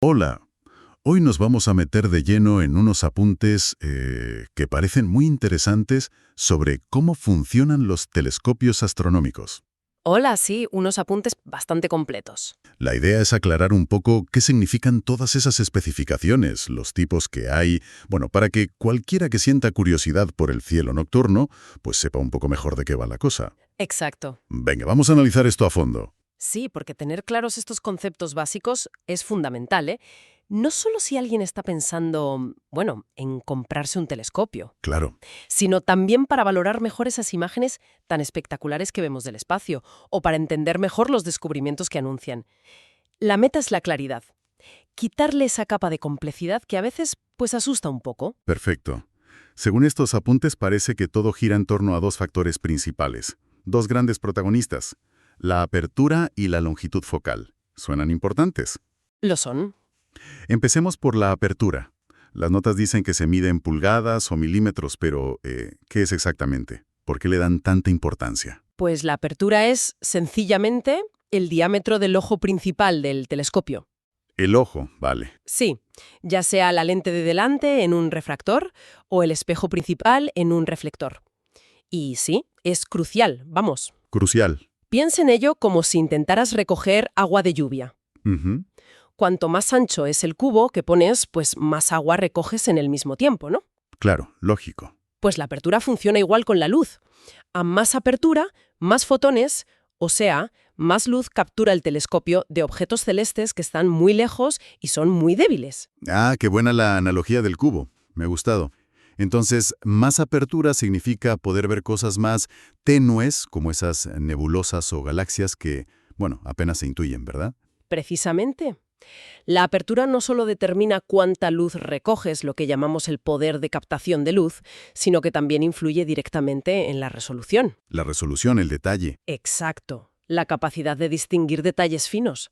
Hola, hoy nos vamos a meter de lleno en unos apuntes que parecen muy interesantes sobre cómo funcionan los telescopios astronómicos. Hola, sí, unos apuntes bastante completos. La idea es aclarar un poco qué significan todas esas especificaciones, los tipos que hay, bueno, para que cualquiera que sienta curiosidad por el cielo nocturno, pues sepa un poco mejor de qué va la cosa. Exacto. Venga, vamos a analizar esto a fondo. Sí, porque tener claros estos conceptos básicos es fundamental, ¿eh? No solo si alguien está pensando, bueno, en comprarse un telescopio, Claro. sino también para valorar mejor esas imágenes tan espectaculares que vemos del espacio, o para entender mejor los descubrimientos que anuncian. La meta es la claridad. Quitarle esa capa de complejidad que a veces, pues, asusta un poco. Perfecto. Según estos apuntes, parece que todo gira en torno a dos factores principales, dos grandes protagonistas, la apertura y la longitud focal. ¿Suenan importantes? Lo son. Empecemos por la apertura. Las notas dicen que se mide en pulgadas o milímetros, pero ¿qué es exactamente? ¿Por qué le dan tanta importancia? Pues la apertura es, sencillamente, el diámetro del ojo principal del telescopio. El ojo, vale. Sí, ya sea la lente de delante en un refractor o el espejo principal en un reflector. Y sí, es crucial, vamos. Crucial. Piensa en ello como si intentaras recoger agua de lluvia. Ujú. Cuanto más ancho es el cubo que pones, pues más agua recoges en el mismo tiempo, ¿no? Claro, lógico. Pues la apertura funciona igual con la luz. A más apertura, más fotones, o sea, más luz captura el telescopio de objetos celestes que están muy lejos y son muy débiles. Ah, qué buena la analogía del cubo. Me ha gustado. Entonces, más apertura significa poder ver cosas más tenues, como esas nebulosas o galaxias que, bueno, apenas se intuyen, ¿verdad? Precisamente. La apertura no solo determina cuánta luz recoges, lo que llamamos el poder de captación de luz, sino que también influye directamente en la resolución. La resolución, el detalle. Exacto, la capacidad de distinguir detalles finos.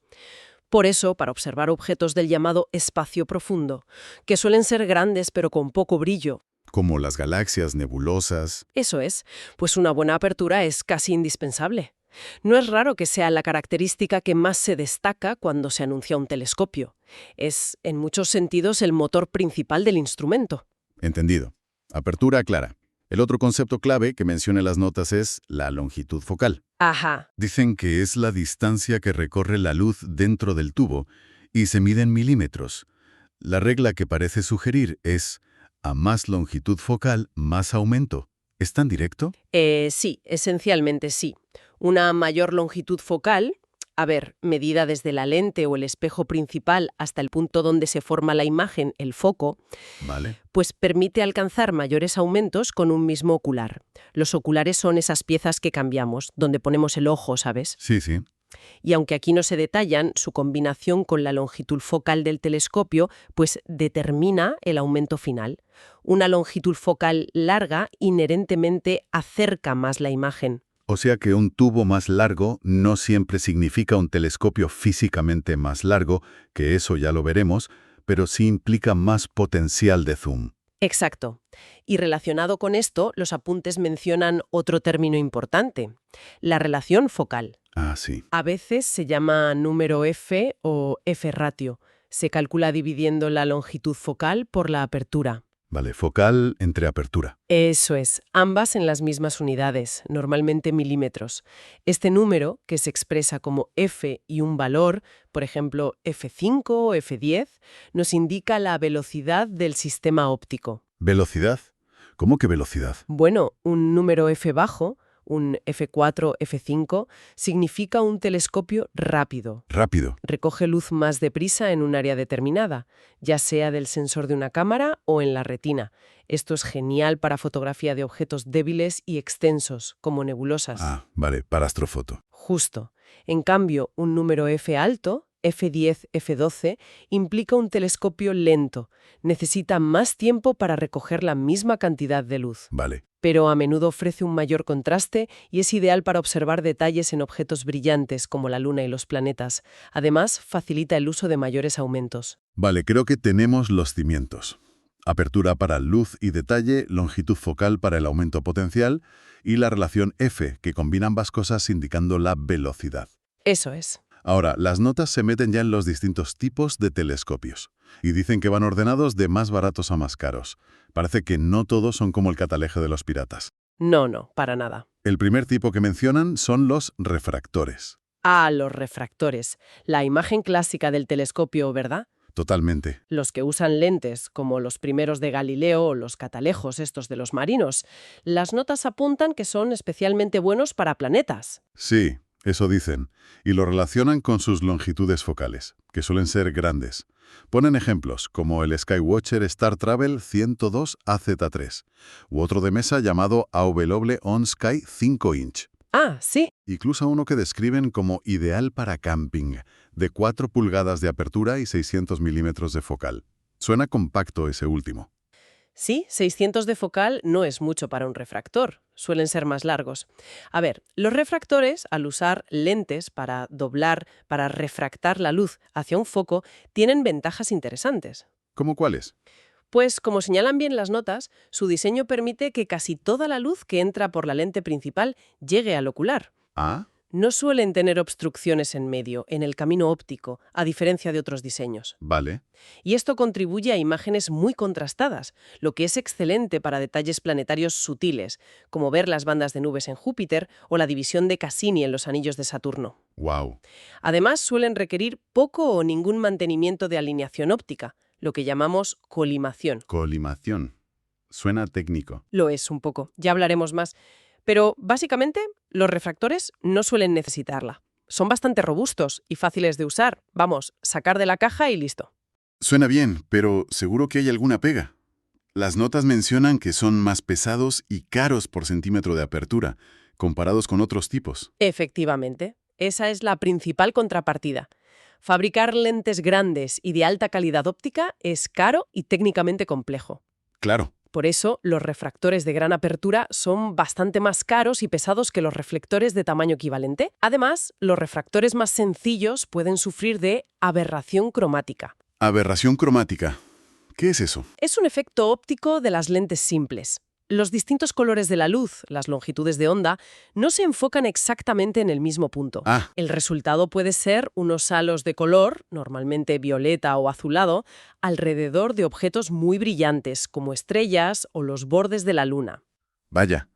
Por eso, para observar objetos del llamado espacio profundo, que suelen ser grandes pero con poco brillo, Como las galaxias nebulosas. eso es, pues una buena apertura es casi indispensable. No es raro que sea la característica que más se destaca cuando se anuncia un telescopio. Es, en muchos sentidos, el motor principal del instrumento. Entendido. Apertura clara. El otro concepto clave que menciona en las notas es la longitud focal. Ajá, Dicen que es la distancia que recorre la luz dentro del tubo y se mide en milímetros. La regla que parece sugerir es a más longitud focal, más aumento. ¿Es tan directo? Sí, esencialmente sí. Una mayor longitud focal, a ver, medida desde la lente o el espejo principal hasta el punto donde se forma la imagen, el foco, Vale. pues permite alcanzar mayores aumentos con un mismo ocular. Los oculares son esas piezas que cambiamos, donde ponemos el ojo, ¿sabes? Sí, sí. Y aunque aquí no se detallan, su combinación con la longitud focal del telescopio, pues determina el aumento final. Una longitud focal larga inherentemente acerca más la imagen. O sea que un tubo más largo no siempre significa un telescopio físicamente más largo, que eso ya lo veremos, pero sí implica más potencial de zoom. Exacto. Y relacionado con esto, los apuntes mencionan otro término importante, la relación focal. Ah, sí. A veces se llama número F o F-ratio. Se calcula dividiendo la longitud focal por la apertura. Vale, focal entre apertura. Eso es, ambas en las mismas unidades, normalmente milímetros. Este número, que se expresa como F y un valor, por ejemplo F5 o F10, nos indica la velocidad del sistema óptico. ¿Velocidad? ¿Cómo que velocidad? Bueno, un número F bajo, un F4, F5, significa un telescopio rápido. Rápido. Recoge luz más deprisa en un área determinada, ya sea del sensor de una cámara o en la retina. Esto es genial para fotografía de objetos débiles y extensos, como nebulosas. Ah, vale, para astrofoto. Justo. En cambio, un número F alto, F10, F12, implica un telescopio lento. Necesita más tiempo para recoger la misma cantidad de luz. Vale. Pero a menudo ofrece un mayor contraste y es ideal para observar detalles en objetos brillantes como la Luna y los planetas. Además, facilita el uso de mayores aumentos. Vale, creo que tenemos los cimientos. Apertura para luz y detalle, longitud focal para el aumento potencial y la relación F, que combina ambas cosas indicando la velocidad. Eso es. Ahora, las notas se meten ya en los distintos tipos de telescopios y dicen que van ordenados de más baratos a más caros. Parece que no todos son como el catalejo de los piratas. No, no, para nada. El primer tipo que mencionan son los refractores. Ah, los refractores. La imagen clásica del telescopio, ¿verdad? Totalmente. Los que usan lentes, como los primeros de Galileo o los catalejos estos de los marinos. Las notas apuntan que son especialmente buenos para planetas. Sí, eso dicen. Y lo relacionan con sus longitudes focales, que suelen ser grandes. Ponen ejemplos, como el Skywatcher Star Travel 102 AZ3, u otro de mesa llamado AW OnSky 5 inch. Ah, sí. Incluso uno que describen como ideal para camping, de 4 pulgadas de apertura y 600 milímetros de focal. Suena compacto ese último. Sí, 600 de focal no es mucho para un refractor. Suelen ser más largos. A ver, los refractores, al usar lentes para doblar, para refractar la luz hacia un foco, tienen ventajas interesantes. ¿Cómo cuáles? Pues, como señalan bien las notas, su diseño permite que casi toda la luz que entra por la lente principal llegue al ocular. Ah, No suelen tener obstrucciones en medio, en el camino óptico, a diferencia de otros diseños. vale. Y esto contribuye a imágenes muy contrastadas, lo que es excelente para detalles planetarios sutiles, como ver las bandas de nubes en Júpiter o la división de Cassini en los anillos de Saturno. Wow. Además, suelen requerir poco o ningún mantenimiento de alineación óptica, lo que llamamos colimación. Colimación. Suena técnico. Lo es un poco, ya hablaremos más. Pero, básicamente, los refractores no suelen necesitarla. Son bastante robustos y fáciles de usar. Vamos, sacar de la caja y listo. Suena bien, pero seguro que hay alguna pega. Las notas mencionan que son más pesados y caros por centímetro de apertura, comparados con otros tipos. Efectivamente, esa es la principal contrapartida. Fabricar lentes grandes y de alta calidad óptica es caro y técnicamente complejo. Claro. Por eso, los refractores de gran apertura son bastante más caros y pesados que los reflectores de tamaño equivalente. Además, los refractores más sencillos pueden sufrir de aberración cromática. Aberración cromática. ¿Qué es eso? Es un efecto óptico de las lentes simples. Los distintos colores de la luz, las longitudes de onda, no se enfocan exactamente en el mismo punto. Ah, El resultado puede ser unos halos de color, normalmente violeta o azulado, alrededor de objetos muy brillantes, como estrellas o los bordes de la luna. vaya.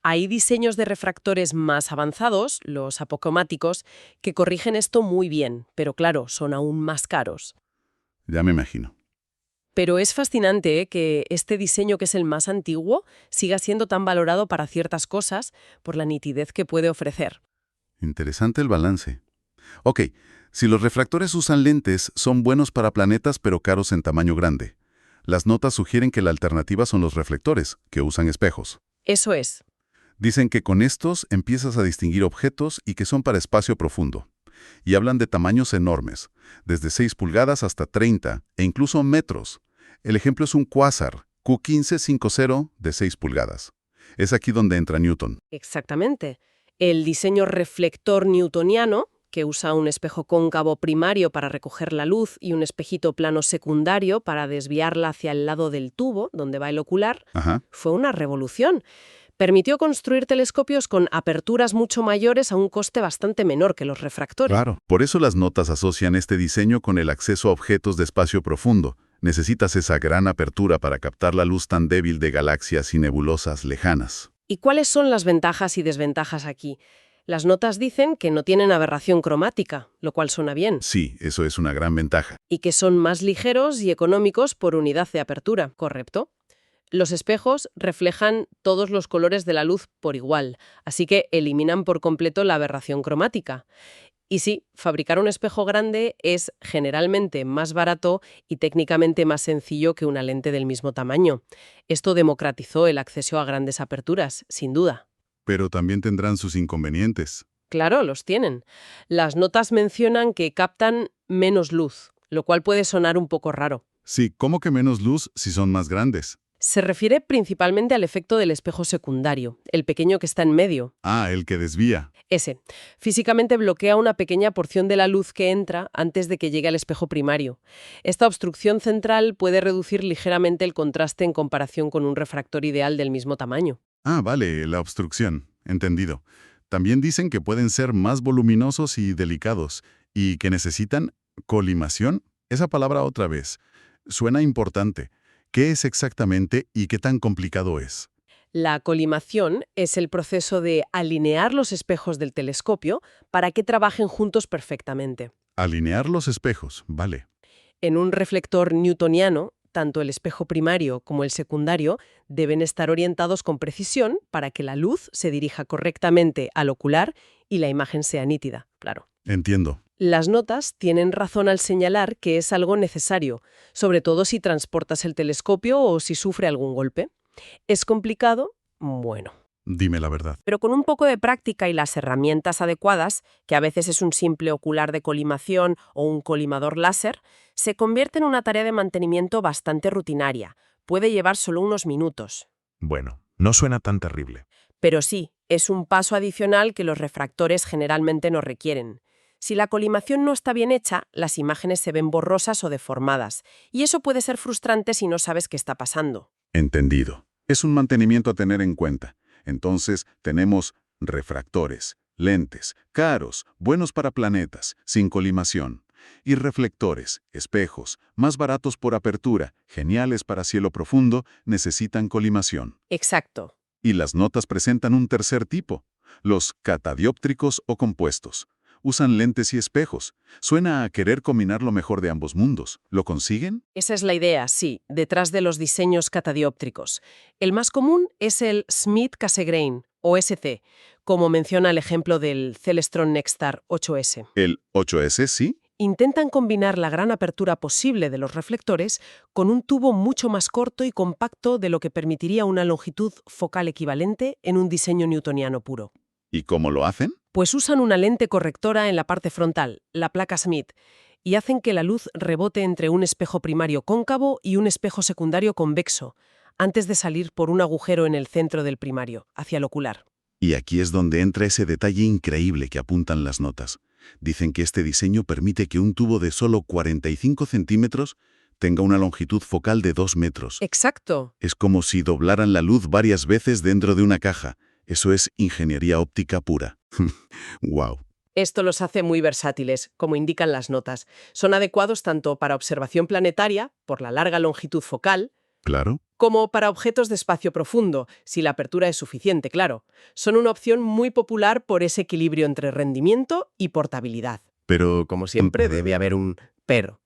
Hay diseños de refractores más avanzados, los apocromáticos, que corrigen esto muy bien, pero claro, son aún más caros. Ya me imagino. Pero es fascinante que este diseño, que es el más antiguo, siga siendo tan valorado para ciertas cosas por la nitidez que puede ofrecer. Interesante el balance. Ok, si los refractores usan lentes, son buenos para planetas pero caros en tamaño grande. Las notas sugieren que la alternativa son los reflectores, que usan espejos. Eso es. Dicen que con estos empiezas a distinguir objetos y que son para espacio profundo. Y hablan de tamaños enormes, desde 6 pulgadas hasta 30, e incluso metros. El ejemplo es un cuásar, Q1550 de 6 pulgadas. Es aquí donde entra Newton. Exactamente. El diseño reflector newtoniano, que usa un espejo cóncavo primario para recoger la luz y un espejito plano secundario para desviarla hacia el lado del tubo, donde va el ocular, Ajá. fue una revolución. Permitió construir telescopios con aperturas mucho mayores a un coste bastante menor que los refractores. Claro. Por eso las notas asocian este diseño con el acceso a objetos de espacio profundo. Necesitas esa gran apertura para captar la luz tan débil de galaxias y nebulosas lejanas. ¿Y cuáles son las ventajas y desventajas aquí? Las notas dicen que no tienen aberración cromática, lo cual suena bien, Sí, eso es una gran ventaja. y que son más ligeros y económicos por unidad de apertura, ¿correcto? Los espejos reflejan todos los colores de la luz por igual, así que eliminan por completo la aberración cromática. Y sí, fabricar un espejo grande es generalmente más barato y técnicamente más sencillo que una lente del mismo tamaño. Esto democratizó el acceso a grandes aperturas, sin duda. Pero también tendrán sus inconvenientes. Claro, los tienen. Las notas mencionan que captan menos luz, lo cual puede sonar un poco raro. Sí, ¿cómo que menos luz si son más grandes? Se refiere principalmente al efecto del espejo secundario, el pequeño que está en medio. Ah, el que desvía. Ese. Físicamente bloquea una pequeña porción de la luz que entra antes de que llegue al espejo primario. Esta obstrucción central puede reducir ligeramente el contraste en comparación con un refractor ideal del mismo tamaño. Ah, vale, la obstrucción. Entendido. También dicen que pueden ser más voluminosos y delicados, y que necesitan colimación. Esa palabra otra vez. Suena importante. ¿Qué es exactamente y qué tan complicado es? La colimación es el proceso de alinear los espejos del telescopio para que trabajen juntos perfectamente. Alinear los espejos, vale. En un reflector newtoniano, tanto el espejo primario como el secundario deben estar orientados con precisión para que la luz se dirija correctamente al ocular y la imagen sea nítida, claro. Entiendo. Las notas tienen razón al señalar que es algo necesario, sobre todo si transportas el telescopio o si sufre algún golpe. ¿Es complicado? Bueno. Dime la verdad. Pero con un poco de práctica y las herramientas adecuadas, que a veces es un simple ocular de colimación o un colimador láser, se convierte en una tarea de mantenimiento bastante rutinaria. Puede llevar solo unos minutos. Bueno, no suena tan terrible. Pero sí, es un paso adicional que los refractores generalmente no requieren. Si la colimación no está bien hecha, las imágenes se ven borrosas o deformadas, y eso puede ser frustrante si no sabes qué está pasando. Entendido. Es un mantenimiento a tener en cuenta. Entonces, tenemos refractores, lentes, caros, buenos para planetas, sin colimación. Y reflectores, espejos, más baratos por apertura, geniales para cielo profundo, necesitan colimación. Exacto. Y las notas presentan un tercer tipo, los catadióptricos o compuestos. Usan lentes y espejos. Suena a querer combinar lo mejor de ambos mundos. ¿Lo consiguen? Esa es la idea, sí, detrás de los diseños catadióptricos. El más común es el Schmidt-Cassegrain, o SC, como menciona el ejemplo del Celestron Nexstar 8S. El 8S, sí. Intentan combinar la gran apertura posible de los reflectores con un tubo mucho más corto y compacto de lo que permitiría una longitud focal equivalente en un diseño newtoniano puro. ¿Y cómo lo hacen? Pues usan una lente correctora en la parte frontal, la placa Schmidt, y hacen que la luz rebote entre un espejo primario cóncavo y un espejo secundario convexo, antes de salir por un agujero en el centro del primario, hacia el ocular. Y aquí es donde entra ese detalle increíble que apuntan las notas. Dicen que este diseño permite que un tubo de solo 45 centímetros tenga una longitud focal de 2 metros. Exacto. Es como si doblaran la luz varias veces dentro de una caja. Eso es ingeniería óptica pura. ¡Wow! Esto los hace muy versátiles, como indican las notas. Son adecuados tanto para observación planetaria, por la larga longitud focal, Claro. como para objetos de espacio profundo, si la apertura es suficiente, claro. Son una opción muy popular por ese equilibrio entre rendimiento y portabilidad. Pero, Como siempre, debe haber un pero.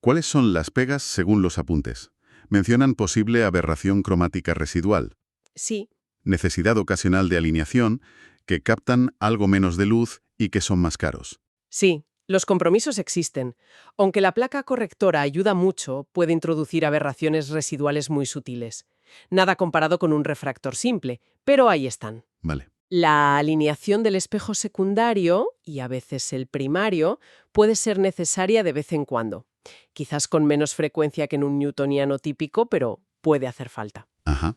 ¿cuáles son las pegas según los apuntes? Mencionan posible aberración cromática residual, Sí, necesidad ocasional de alineación, que captan algo menos de luz y que son más caros. sí, los compromisos existen. Aunque la placa correctora ayuda mucho, puede introducir aberraciones residuales muy sutiles. Nada comparado con un refractor simple, pero ahí están. Vale. La alineación del espejo secundario, y a veces el primario, puede ser necesaria de vez en cuando. Quizás con menos frecuencia que en un newtoniano típico, pero puede hacer falta. Ajá.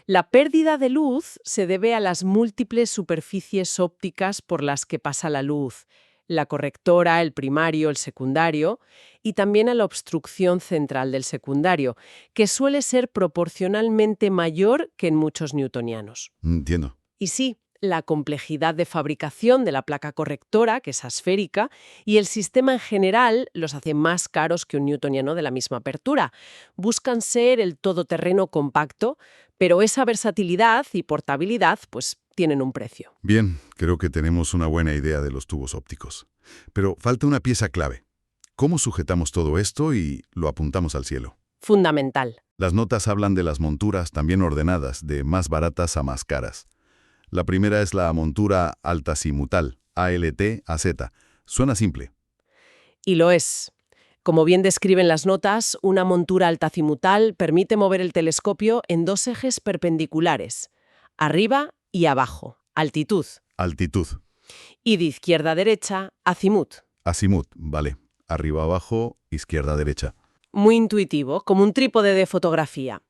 La pérdida de luz se debe a las múltiples superficies ópticas por las que pasa la luz, la correctora, el primario, el secundario, y también a la obstrucción central del secundario, que suele ser proporcionalmente mayor que en muchos newtonianos. Entiendo. Y sí, la complejidad de fabricación de la placa correctora, que es asférica, y el sistema en general los hace más caros que un newtoniano de la misma apertura. Buscan ser el todoterreno compacto, pero esa versatilidad y portabilidad, pues, tienen un precio. Bien, creo que tenemos una buena idea de los tubos ópticos. Pero falta una pieza clave. ¿Cómo sujetamos todo esto y lo apuntamos al cielo? Fundamental. Las notas hablan de las monturas también ordenadas, de más baratas a más caras. La primera es la montura altazimutal, ALT-AZ. Suena simple. Y lo es. Como bien describen las notas, una montura altazimutal permite mover el telescopio en dos ejes perpendiculares, arriba y abajo, altitud, Altitud. y de izquierda a derecha, azimut. Azimut, vale. Arriba, abajo, izquierda, derecha. Muy intuitivo, como un trípode de fotografía.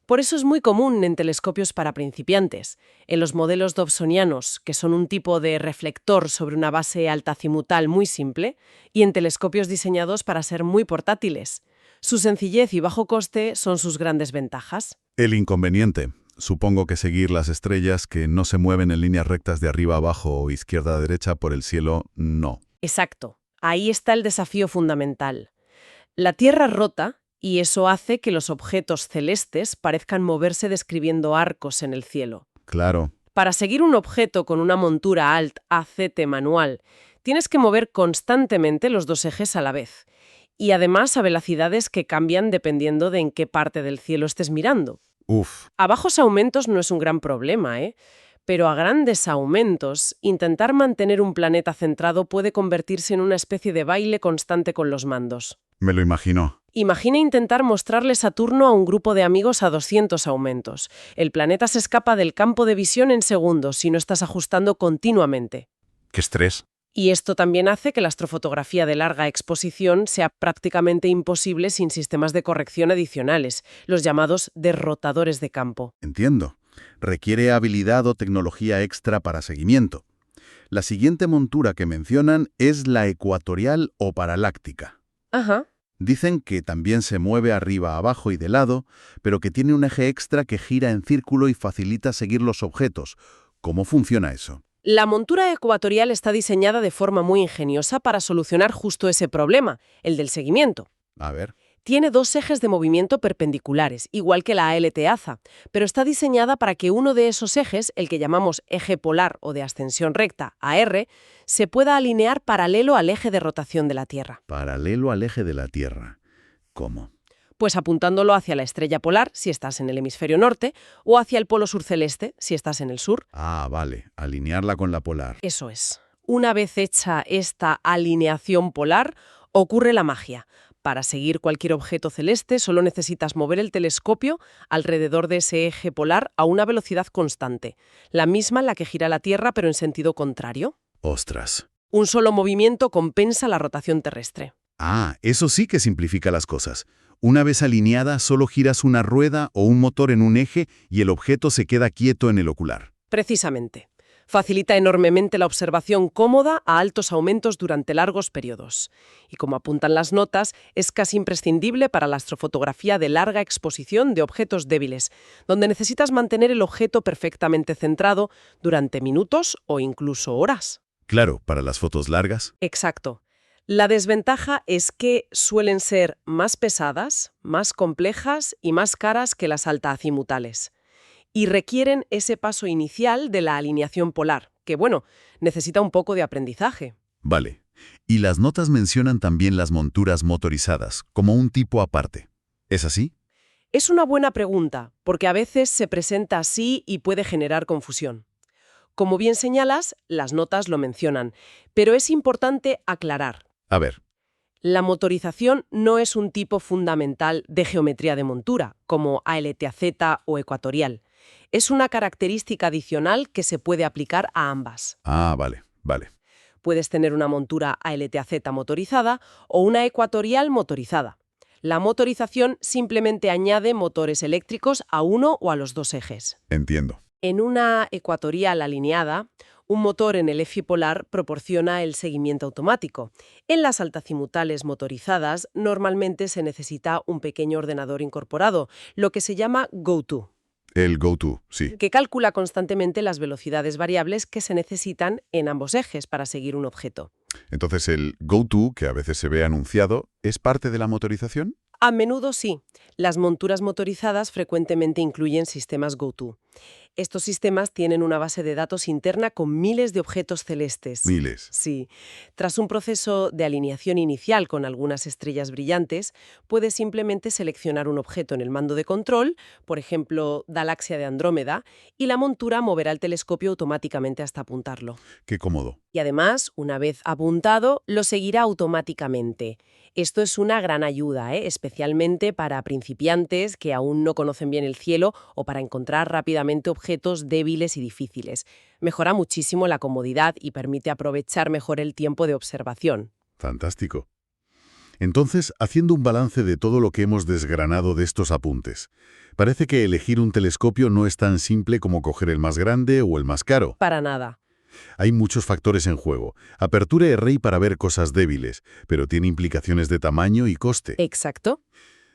Por eso es muy común en telescopios para principiantes, en los modelos dobsonianos, que son un tipo de reflector sobre una base altazimutal muy simple, y en telescopios diseñados para ser muy portátiles. Su sencillez y bajo coste son sus grandes ventajas. El inconveniente. supongo que seguir las estrellas que no se mueven en líneas rectas de arriba a abajo o izquierda a derecha por el cielo, no. Exacto. Ahí está el desafío fundamental. La Tierra rota y eso hace que los objetos celestes parezcan moverse describiendo arcos en el cielo. Claro. Para seguir un objeto con una montura Alt-AZT manual, tienes que mover constantemente los dos ejes a la vez. Y además a velocidades que cambian dependiendo de en qué parte del cielo estés mirando. Uf, A bajos aumentos no es un gran problema, pero a grandes aumentos, intentar mantener un planeta centrado puede convertirse en una especie de baile constante con los mandos. me lo imagino. Imagina intentar mostrarle Saturno a un grupo de amigos a 200 aumentos. El planeta se escapa del campo de visión en segundos si no estás ajustando continuamente. ¡Qué estrés! Y esto también hace que la astrofotografía de larga exposición sea prácticamente imposible sin sistemas de corrección adicionales, los llamados derrotadores de campo. Entiendo. Requiere habilidad o tecnología extra para seguimiento. La siguiente montura que mencionan es la ecuatorial o paraláctica. Ajá. Dicen que también se mueve arriba, abajo y de lado, pero que tiene un eje extra que gira en círculo y facilita seguir los objetos. ¿Cómo funciona eso? La montura ecuatorial está diseñada de forma muy ingeniosa para solucionar justo ese problema, el del seguimiento. A ver. Tiene dos ejes de movimiento perpendiculares, igual que la ALT-AZA, pero está diseñada para que uno de esos ejes, el que llamamos eje polar o de ascensión recta, AR, se pueda alinear paralelo al eje de rotación de la Tierra. Paralelo al eje de la Tierra. ¿Cómo? Pues apuntándolo hacia la estrella polar, si estás en el hemisferio norte, o hacia el polo sur celeste, si estás en el sur. Ah, vale. Alinearla con la polar. Eso es. Una vez hecha esta alineación polar, ocurre la magia. Para seguir cualquier objeto celeste solo necesitas mover el telescopio alrededor de ese eje polar a una velocidad constante, la misma en la que gira la Tierra pero en sentido contrario. Ostras. Un solo movimiento compensa la rotación terrestre. Ah, eso sí que simplifica las cosas. Una vez alineada, solo giras una rueda o un motor en un eje y el objeto se queda quieto en el ocular. Precisamente. Facilita enormemente la observación cómoda a altos aumentos durante largos periodos. Y como apuntan las notas, es casi imprescindible para la astrofotografía de larga exposición de objetos débiles, donde necesitas mantener el objeto perfectamente centrado durante minutos o incluso horas. Claro, para las fotos largas. Exacto. La desventaja es que suelen ser más pesadas, más complejas y más caras que las altaazimutales. Y requieren ese paso inicial de la alineación polar, que, bueno, necesita un poco de aprendizaje. Vale. Y las notas mencionan también las monturas motorizadas, como un tipo aparte. ¿Es así? Es una buena pregunta, porque a veces se presenta así y puede generar confusión. Como bien señalas, las notas lo mencionan, pero es importante aclarar. A ver. La motorización no es un tipo fundamental de geometría de montura, como ALTAZ o ecuatorial. Es una característica adicional que se puede aplicar a ambas. Ah, vale, vale. Puedes tener una montura ALTAZ motorizada o una ecuatorial motorizada. La motorización simplemente añade motores eléctricos a uno o a los dos ejes. Entiendo. En una ecuatorial alineada, un motor en el eje polar proporciona el seguimiento automático. En las altazimutales motorizadas, normalmente se necesita un pequeño ordenador incorporado, lo que se llama go-to, El go-to, sí. que calcula constantemente las velocidades variables que se necesitan en ambos ejes para seguir un objeto. Entonces, el go-to, que a veces se ve anunciado, ¿es parte de la motorización? A menudo sí. Las monturas motorizadas frecuentemente incluyen sistemas go-to. Estos sistemas tienen una base de datos interna con miles de objetos celestes. Miles. Sí. Tras un proceso de alineación inicial con algunas estrellas brillantes, puedes simplemente seleccionar un objeto en el mando de control, por ejemplo, Galaxia de Andrómeda, y la montura moverá el telescopio automáticamente hasta apuntarlo. Qué cómodo. Y además, una vez apuntado, lo seguirá automáticamente. Esto es una gran ayuda, especialmente para principiantes que aún no conocen bien el cielo o para encontrar rápidamente objetos débiles y difíciles. Mejora muchísimo la comodidad y permite aprovechar mejor el tiempo de observación. Fantástico. Entonces, haciendo un balance de todo lo que hemos desgranado de estos apuntes, parece que elegir un telescopio no es tan simple como coger el más grande o el más caro. Para nada. Hay muchos factores en juego. Apertura es rey para ver cosas débiles, pero tiene implicaciones de tamaño y coste. Exacto.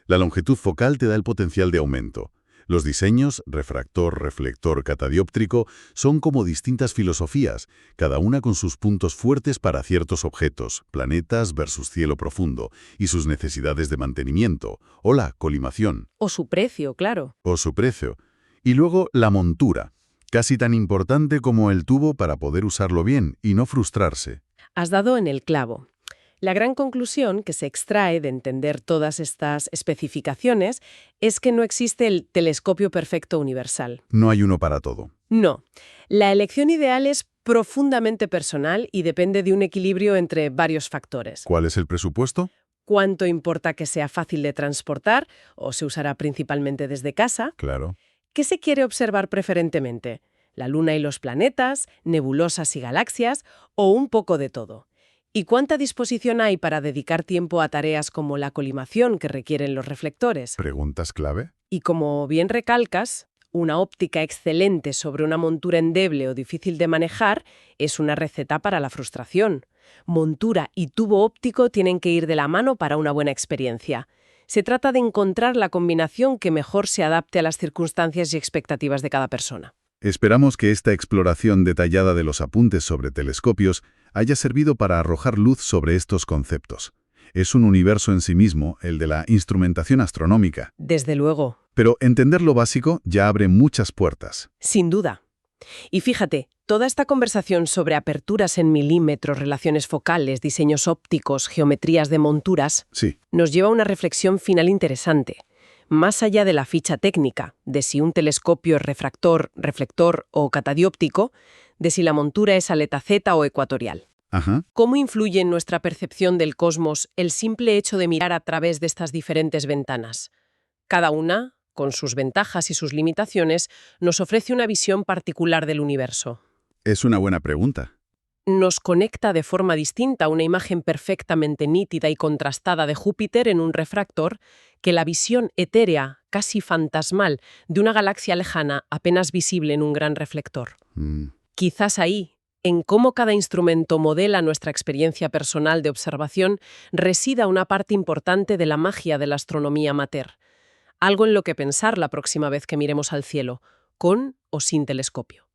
La longitud focal te da el potencial de aumento. Los diseños, refractor, reflector, catadióptrico, son como distintas filosofías, cada una con sus puntos fuertes para ciertos objetos, planetas versus cielo profundo, y sus necesidades de mantenimiento, o la colimación, O su precio, claro. o su precio. Y luego la montura, casi tan importante como el tubo para poder usarlo bien y no frustrarse. Has dado en el clavo. La gran conclusión que se extrae de entender todas estas especificaciones es que no existe el telescopio perfecto universal. No hay uno para todo. No. La elección ideal es profundamente personal y depende de un equilibrio entre varios factores. ¿Cuál es el presupuesto? ¿Cuánto importa que sea fácil de transportar o se usará principalmente desde casa? Claro. ¿Qué se quiere observar preferentemente? ¿La Luna y los planetas, nebulosas y galaxias o un poco de todo? ¿Y cuánta disposición hay para dedicar tiempo a tareas como la colimación que requieren los reflectores? ¿Preguntas clave? Y como bien recalcas, una óptica excelente sobre una montura endeble o difícil de manejar es una receta para la frustración. Montura y tubo óptico tienen que ir de la mano para una buena experiencia. Se trata de encontrar la combinación que mejor se adapte a las circunstancias y expectativas de cada persona. Esperamos que esta exploración detallada de los apuntes sobre telescopios haya servido para arrojar luz sobre estos conceptos. Es un universo en sí mismo, el de la instrumentación astronómica. Desde luego. Pero entender lo básico ya abre muchas puertas. Sin duda. Y fíjate, toda esta conversación sobre aperturas en milímetros, relaciones focales, diseños ópticos, geometrías de monturas, Sí, nos lleva a una reflexión final interesante. Más allá de la ficha técnica, de si un telescopio es refractor, reflector o catadióptico, de si la montura es aleta Z o ecuatorial. ajá. ¿Cómo influye en nuestra percepción del cosmos el simple hecho de mirar a través de estas diferentes ventanas? Cada una, con sus ventajas y sus limitaciones, nos ofrece una visión particular del universo. Es una buena pregunta. Nos conecta de forma distinta a una imagen perfectamente nítida y contrastada de Júpiter en un refractor que la visión etérea, casi fantasmal, de una galaxia lejana apenas visible en un gran reflector. Quizás ahí, en cómo cada instrumento modela nuestra experiencia personal de observación, resida una parte importante de la magia de la astronomía amateur. Algo en lo que pensar la próxima vez que miremos al cielo, con o sin telescopio.